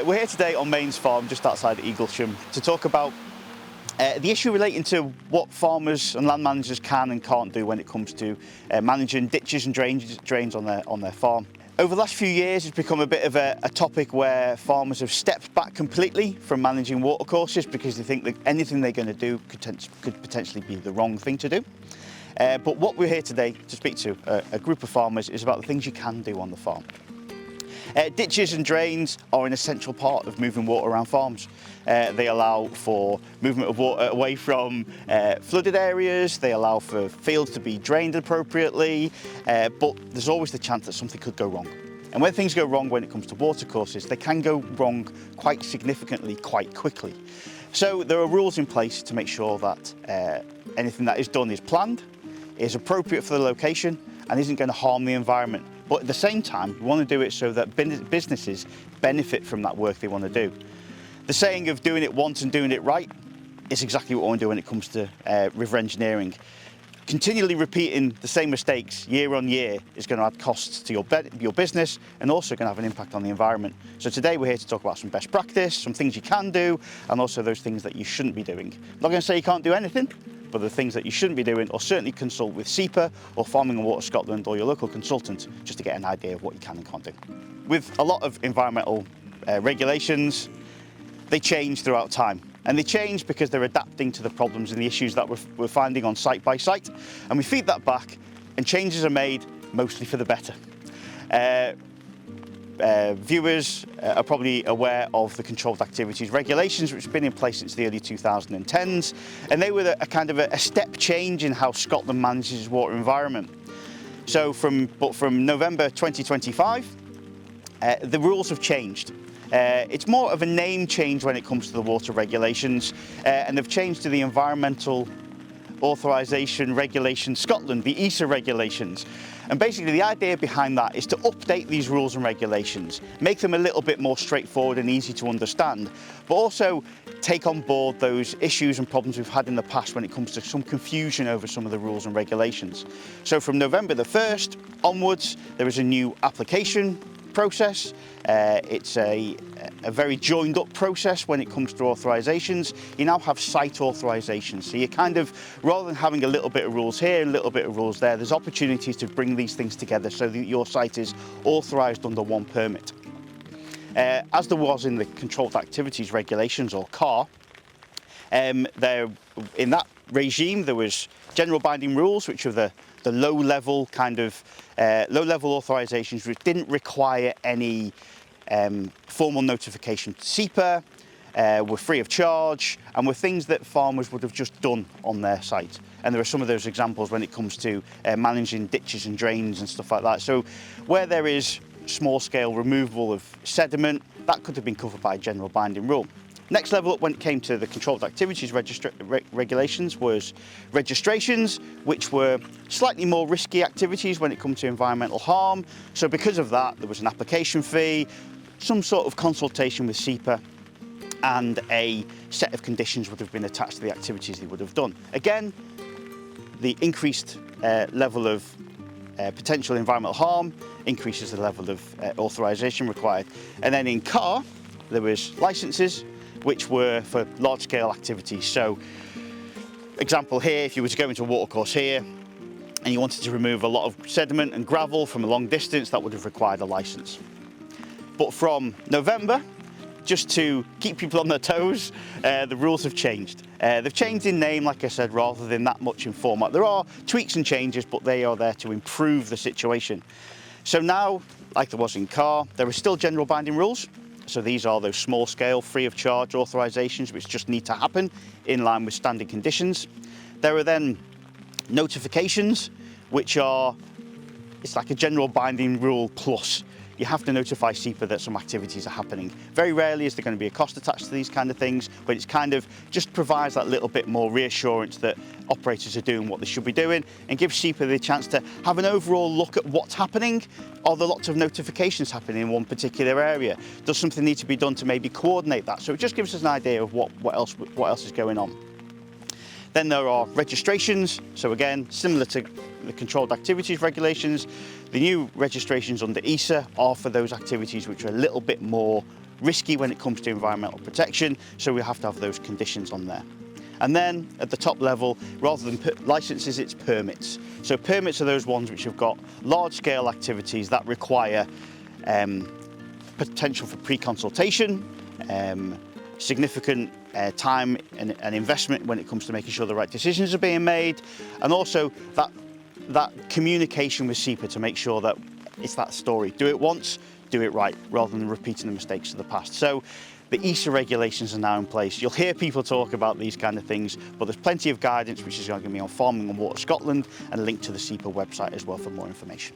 We're here today on Main's farm just outside Eaglesham to talk about the issue relating to what farmers and land managers can and can't do when it comes to managing ditches and drains on their farm. Over the last few years it's become a bit of a topic where farmers have stepped back completely from managing watercourses because they think that anything they're going to do could potentially be the wrong thing to do. But what we're here today to speak to a group of farmers is about the things you can do on the farm. Ditches and drains are an essential part of moving water around farms. They allow for movement of water away from flooded areas, they allow for fields to be drained appropriately, but there's always the chance that something could go wrong. And when things go wrong when it comes to watercourses, they can go wrong quite significantly, quite quickly. So there are rules in place to make sure that anything that is done is planned, is appropriate for the location, and isn't going to harm the environment. But at the same time, we want to do it so that businesses benefit from that work they want to do. The saying of doing it once and doing it right is exactly what we want to do when it comes to river engineering. Continually repeating the same mistakes year on year is going to add costs to your business and also going to have an impact on the environment. So today we're here to talk about some best practice, some things you can do, and also those things that you shouldn't be doing. I'm not going to say you can't do anything, but the things that you shouldn't be doing, or certainly consult with SEPA or Farming and Water Scotland or your local consultant just to get an idea of what you can and can't do. With a lot of environmental regulations, they change throughout time. And they change because they're adapting to the problems and the issues that we're finding on site by site. And we feed that back and changes are made mostly for the better. Viewers are probably aware of the controlled activities regulations, which have been in place since the early 2010s, and they were a kind of a step change in how Scotland manages its water environment. So from November 2025, the rules have changed. It's more of a name change when it comes to the water regulations, and they've changed to the Environmental Authorisation Regulations Scotland, the ESA regulations. And basically the idea behind that is to update these rules and regulations, make them a little bit more straightforward and easy to understand, but also take on board those issues and problems we've had in the past when it comes to some confusion over some of the rules and regulations. So from November the 1st onwards, there is a new application process. It's a very joined up process when it comes to authorisations. You now have site authorisations, so you kind of, rather than having a little bit of rules here and a little bit of rules there, there's opportunities to bring these things together so that your site is authorised under one permit. As there was in the Controlled Activities Regulations, or CAR, in that regime there was general binding rules, which are the low-level kind of low-level authorisations, which didn't require any formal notification to SEPA, were free of charge, and were things that farmers would have just done on their site. And there are some of those examples when it comes to managing ditches and drains and stuff like that. So where there is small-scale removal of sediment, that could have been covered by a general binding rule. Next level up when it came to the Controlled Activities Regulations was registrations, which were slightly more risky activities when it comes to environmental harm. So because of that, there was an application fee, some sort of consultation with SEPA, and a set of conditions would have been attached to the activities they would have done. Again, the increased level of potential environmental harm increases the level of authorisation required. And then in CAR, there was licences, which were for large-scale activities. So, example here, if you were to go into a watercourse here and you wanted to remove a lot of sediment and gravel from a long distance, that would have required a licence. But from November, just to keep people on their toes, the rules have changed. They've changed in name, like I said, rather than that much in format. There are tweaks and changes, but they are there to improve the situation. So now, like there was in CAR, there are still general binding rules. So these are those small scale, free of charge authorisations which just need to happen in line with standard conditions. There are then notifications, which are, it's like a general binding rule plus. You have to notify SEPA that some activities are happening. Very rarely is there going to be a cost attached to these kind of things, but it's kind of just provides that little bit more reassurance that operators are doing what they should be doing, and gives SEPA the chance to have an overall look at what's happening. Are there lots of notifications happening in one particular area? Does something need to be done to maybe coordinate that? So it just gives us an idea of what else is going on. Then there are registrations. So again, similar to the controlled activities regulations. The new registrations under ESA are for those activities which are a little bit more risky when it comes to environmental protection, so we have to have those conditions on there. And then at the top level, rather than licenses, it's permits. So permits are those ones which have got large-scale activities that require potential for pre-consultation, significant time and investment when it comes to making sure the right decisions are being made, and also that communication with SEPA to make sure that it's that story. Do it once, do it right, rather than repeating the mistakes of the past. So the ESA regulations are now in place. You'll hear people talk about these kind of things, but there's plenty of guidance which is going to be on Farming and Water Scotland, and a link to the SEPA website as well for more information.